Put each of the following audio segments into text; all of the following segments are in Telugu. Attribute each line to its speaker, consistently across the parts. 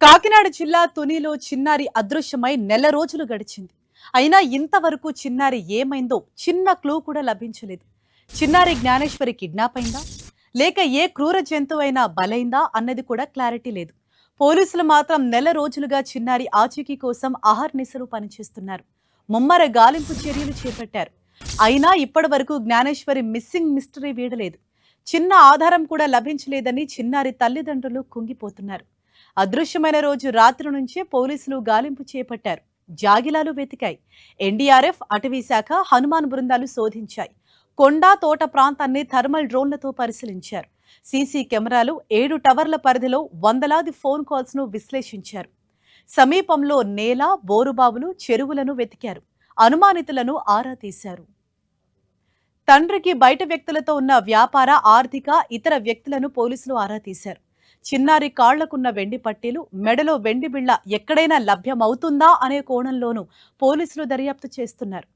Speaker 1: కాకినాడ జిల్లా తునిలో చిన్నారి అదృశ్యమై నెల రోజులు గడిచింది. అయినా ఇంతవరకు చిన్నారి ఏమైందో చిన్న క్లూ కూడా లభించలేదు. చిన్నారి జ్ఞానేశ్వరి కిడ్నాప్ అయిందా, లేక ఏ క్రూర జంతువైనా బలైందా అన్నది కూడా క్లారిటీ లేదు. పోలీసులు మాత్రం నెల రోజులుగా చిన్నారి ఆచూకీ కోసం అహర్నిశలు పనిచేస్తున్నారు. ముమ్మర గాలింపు చర్యలు చేపట్టారు. అయినా ఇప్పటి వరకు జ్ఞానేశ్వరి మిస్సింగ్ మిస్టరీ వీడలేదు. చిన్న ఆధారం కూడా లభించలేదని చిన్నారి తల్లిదండ్రులు కుంగిపోతున్నారు. అదృశ్యమైన రోజు రాత్రి నుంచే పోలీసులు గాలింపు చేపట్టారు. జాగిలాలు వెతికాయి. ఎన్డీఆర్ఎఫ్, అటవీ శాఖ, హనుమాన్ బృందాలు శోధించాయి. కొండ తోట ప్రాంతాన్ని థర్మల్ డ్రోన్లతో పరిశీలించారు. సీసీ కెమెరాలు, 7 టవర్ల పరిధిలో వందలాది ఫోన్ కాల్స్ ను విశ్లేషించారు. సమీపంలో నేల, బోరుబావులు, చెరువులను వెతికారు. అనుమానితులను ఆరా తీశారు. తండ్రికి బయట వ్యక్తులతో ఉన్న వ్యాపార, ఆర్థిక, ఇతర వ్యక్తులను పోలీసులు ఆరా తీశారు. చిన్నారి కాళ్లకున్న వెండి పట్టీలు, మెడలో వెండి బిళ్ళ ఎక్కడైనా లభ్యమవుతుందా అనే కోణంలోనూ పోలీసులు దర్యాప్తు చేస్తున్నారు.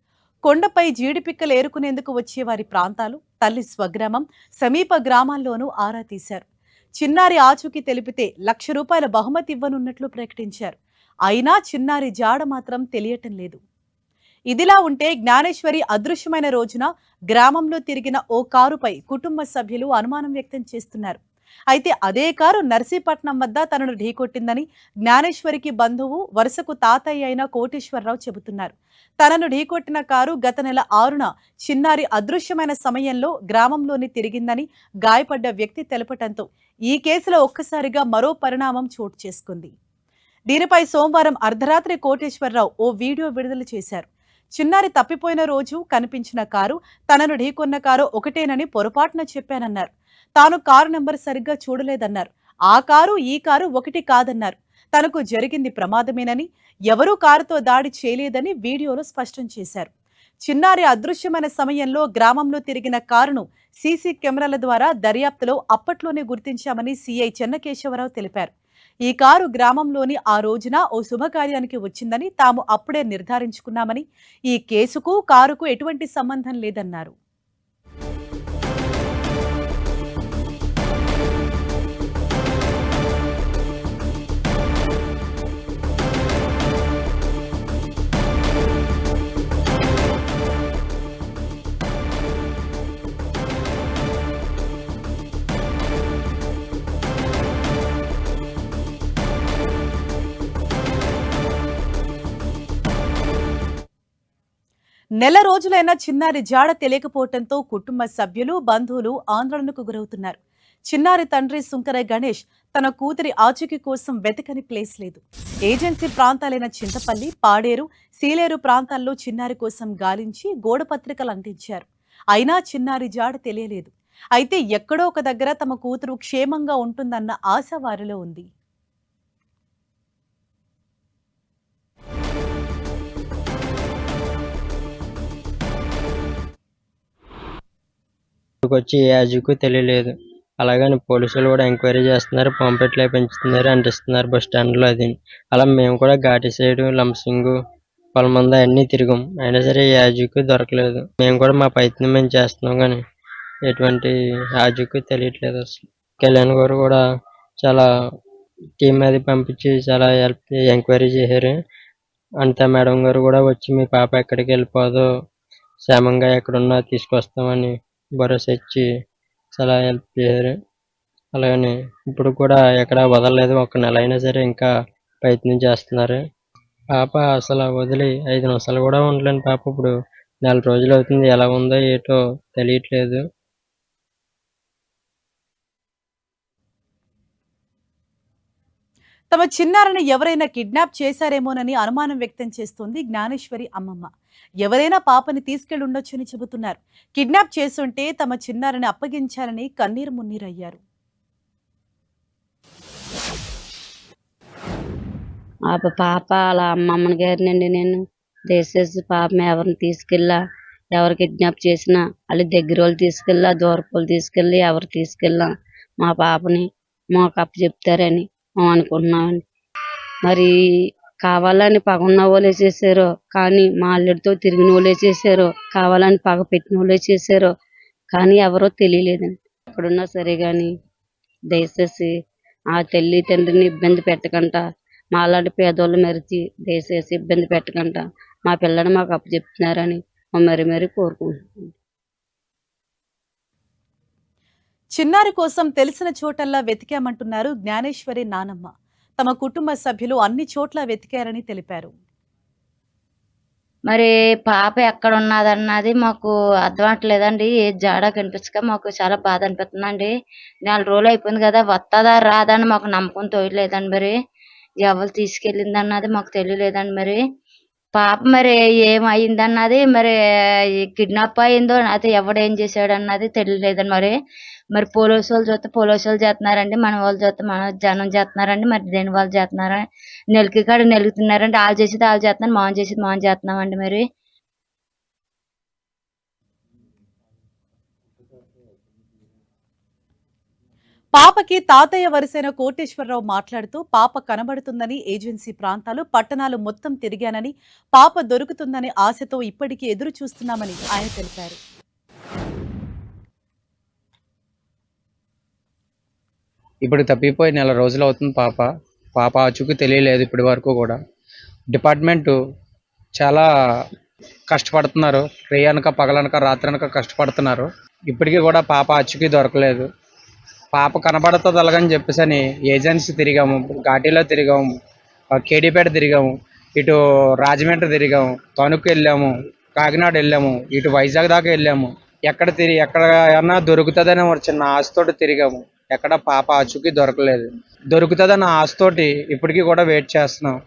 Speaker 1: కొండపై జీడిపిక్కలు ఏరుకునేందుకు వచ్చే వారి ప్రాంతాలు, తల్లి స్వగ్రామం, సమీప గ్రామాల్లోనూ ఆరా తీశారు. చిన్నారి ఆచూకీ తెలిపితే ₹1,00,000 బహుమతి ఇవ్వనున్నట్లు ప్రకటించారు. అయినా చిన్నారి జాడ మాత్రం తెలియటం లేదు. ఇదిలా ఉంటే జ్ఞానేశ్వరి అదృశ్యమైన రోజున గ్రామంలో తిరిగిన ఓ కారుపై కుటుంబ సభ్యులు అనుమానం వ్యక్తం చేస్తున్నారు. అయితే అదే కారు నర్సీపట్నం వద్ద తనను ఢీకొట్టిందని జ్ఞానేశ్వరికి బంధువు, వరుసకు తాతయ్య అయిన కోటేశ్వరరావు చెబుతున్నారు. తనను ఢీకొట్టిన కారు గత నెల 6న చిన్నారి అదృశ్యమైన సమయంలో గ్రామంలోని తిరిగిందని గాయపడ్డ వ్యక్తి తెలపటంతో ఈ కేసులో ఒక్కసారిగా మరో పరిణామం చోటు చేసుకుంది. దీనిపై సోమవారం అర్ధరాత్రి కోటేశ్వరరావు ఓ వీడియో విడుదల చేశారు. చిన్నారి తప్పిపోయిన రోజు కనిపించిన కారు, తనను ఢీకొన్న కారు ఒకటేనని పొరపాటున చెప్పానన్నారు. తాను కారు నెంబర్ సరిగ్గా చూడలేదన్నారు. ఆ కారు, ఈ కారు ఒకటి కాదన్నారు. తనకు జరిగింది ప్రమాదమేనని, ఎవరూ కారుతో దాడి చేయలేదని వీడియోలో స్పష్టం చేశారు. చిన్నారి అదృశ్యమైన సమయంలో గ్రామంలో తిరిగిన కారును సీసీ కెమెరాల ద్వారా దర్యాప్తులో అప్పట్లోనే గుర్తించామని సీఐ చెన్నకేశవరావు తెలిపారు. ఈ కారు గ్రామంలోని ఆ రోజున ఓ శుభకార్యానికి వచ్చిందని తాము అప్పుడే నిర్ధారించుకున్నామని, ఈ కేసుకు కారుకు ఎటువంటి సంబంధం లేదన్నారు. నెల రోజులైనా చిన్నారి జాడ తెలియకపోవడంతో కుటుంబ సభ్యులు, బంధువులు ఆందోళనకు గురవుతున్నారు. చిన్నారి తండ్రి సుంకర గణేష్ తన కూతురి ఆచూకీ కోసం వెతకని ప్లేస్ లేదు. ఏజెన్సీ ప్రాంతాలైన చింతపల్లి, పాడేరు, సీలేరు ప్రాంతాల్లో చిన్నారి కోసం గాలించి గోడ పత్రికలు అంటించారు. అయినా చిన్నారి జాడ తెలియలేదు. అయితే ఎక్కడో ఒక దగ్గర తమ కూతురు క్షేమంగా ఉంటుందన్న ఆశ వారిలో ఉంది.
Speaker 2: వచ్చి ఏ అజుకు తెలియలేదు. అలాగని పోలీసులు కూడా ఎంక్వైరీ చేస్తున్నారు, పాంప్లెట్లు పెంచుతున్నారు, అంటిస్తున్నారు బస్ స్టాండ్లో. అది అలా మేము కూడా ఘాటి సైడ్, లంసింగు, పొలమంద అన్నీ తిరిగాం. అయినా సరే ఏ అజుకు దొరకలేదు. మేము కూడా మా ప్రయత్నం మేము చేస్తున్నాం, కానీ ఎటువంటి అజుకు తెలియట్లేదు అసలు. కళ్యాణ్ గారు కూడా చాలా టీం అది పంపించి చాలా ఎంక్వైరీ చేశారు. అనిత మేడం గారు కూడా వచ్చి మీ పాప ఎక్కడికి వెళ్ళిపోదో, క్షేమంగా ఎక్కడున్నా తీసుకొస్తామని భరోసా ఇచ్చి చాలా హెల్ప్ చేశారు. అలాగని ఇప్పుడు కూడా ఎక్కడ వదలలేదు. 1 నెల అయినా సరే ఇంకా ప్రయత్నం చేస్తున్నారు. పాప అసలు వదిలి 5 నిమిషాలు కూడా ఉండలేని పాప ఇప్పుడు నెల రోజులు అవుతుంది. ఎలా ఉందో ఏటో తెలియట్లేదు.
Speaker 1: తమ చిన్నారిని ఎవరైనా కిడ్నాప్ చేశారేమోనని అనుమానం వ్యక్తం చేస్తోంది జ్ఞానేశ్వరి అమ్మమ్మ. ఎవరైనా పాపని తీసుకెళ్లి ఉండొచ్చని చెబుతున్నారు. కిడ్నాప్ చేసుంటే తమ చిన్నారిని అప్పగించాలని కన్నీరు మున్నీరయ్యారు.
Speaker 3: పాప అలా అమ్మమ్మని గారినండి నేను దయచేసి పాపం ఎవరిని తీసుకెళ్ళా, ఎవరు కిడ్నాప్ చేసినా వాళ్ళు దగ్గర వాళ్ళు తీసుకెళ్ళా, దూరపు వాళ్ళు తీసుకెళ్ళి ఎవరు తీసుకెళ్ళా మా పాపని మాకు అప్పు చెప్తారని మేము అనుకుంటున్నామండి. మరి కావాలని పగ ఉన్న వాళ్ళే చేశారో, కానీ మా అల్లుడితో తిరిగిన వాళ్ళే చేశారో, కావాలని పగ పెట్టిన వాళ్ళే చేశారో, కానీ ఎవరో తెలియలేదండి. ఎక్కడున్నా సరే కానీ దయచేసి ఆ తల్లి తండ్రిని ఇబ్బంది పెట్టకుండా మాలాంటి పేదోళ్ళు మెరిచి దయచేసి ఇబ్బంది పెట్టకుండా మా పిల్లని మాకు అప్పచెప్తున్నారని మరీ మరీ కోరుకుంటున్నాను.
Speaker 1: చిన్నారి కోసం తెలిసిన చోటల్లా వెతికామంటున్నారు జ్ఞానేశ్వరి నానమ్మ. తమ కుటుంబ సభ్యులు అన్ని చోట్ల వెతికారని తెలిపారు.
Speaker 3: మరి పాప ఎక్కడ ఉన్నదన్నది మాకు అర్థం అవ్వట్లేదండి. ఏ జాడ కనిపించక మాకు చాలా బాధ అనిపిస్తుందండి. 4 రోజులు అయిపోయింది కదా, వస్తుందా రాదా అని మాకు నమ్మకం తోయలేదండి. మరి ఎవరు తీసుకెళ్ళింది అన్నది మాకు తెలియలేదండి. మరి పాప మరి ఏమైందన్నది, మరి కిడ్నాప్ అయిందో అయితే ఎవడేం చేశాడు అన్నది తెలియలేదండి. మరి మరి పోలీసు వాళ్ళు చూస్తే పోలీసు వాళ్ళు చేస్తున్నారండి, మన వాళ్ళు చూస్తే మన జనం చేస్తున్నారండి. మరి దేని వాళ్ళు చేస్తున్నారా, నెలకి కాడ నెలుగుతున్నారండి. వాళ్ళు చేసేది వాళ్ళు చేస్తున్నారు, మనం చేసేది మనం చేస్తున్నామండి. మరి
Speaker 1: పాపకి తాతయ్య వరుసైన కోటేశ్వరరావు మాట్లాడుతూ పాప కనబడుతుందని ఏజెన్సీ ప్రాంతాలు పట్టణాలు మొత్తం తిరిగానని, పాప దొరుకుతుందని ఆశతో ఇప్పటికీ ఎదురు చూస్తున్నామని ఆయన తెలిపారు.
Speaker 4: ఇప్పుడు తప్పిపోయి 4 రోజులు అవుతుంది. పాప ఆచూకీ తెలియలేదు ఇప్పటి వరకు కూడా. డిపార్ట్మెంటు చాలా కష్టపడుతున్నారు, రేయనక పగలనక రాత్రనక కష్టపడుతున్నారు. ఇప్పటికీ కూడా పాప ఆచూకీ దొరకలేదు. పాప కనబడుతుంది అలాగని చెప్పేసి అని ఏజెన్సీ తిరిగాము, ఘాటీలో తిరిగాము, కేడీపేట తిరిగాము, ఇటు రాజమండ్రి తిరిగాము, తణుకు వెళ్ళాము, కాకినాడ వెళ్ళాము, ఇటు వైజాగ్ దాకా వెళ్ళాము. ఎక్కడ ఏమన్నా దొరుకుతుందని ఒక చిన్న ఆశతోటి తిరిగాము. ఎక్కడ పాప ఆచూకీ దొరకలేదు. దొరుకుతుందన్న ఆశతోటి ఇప్పటికీ కూడా వెయిట్ చేస్తున్నాం.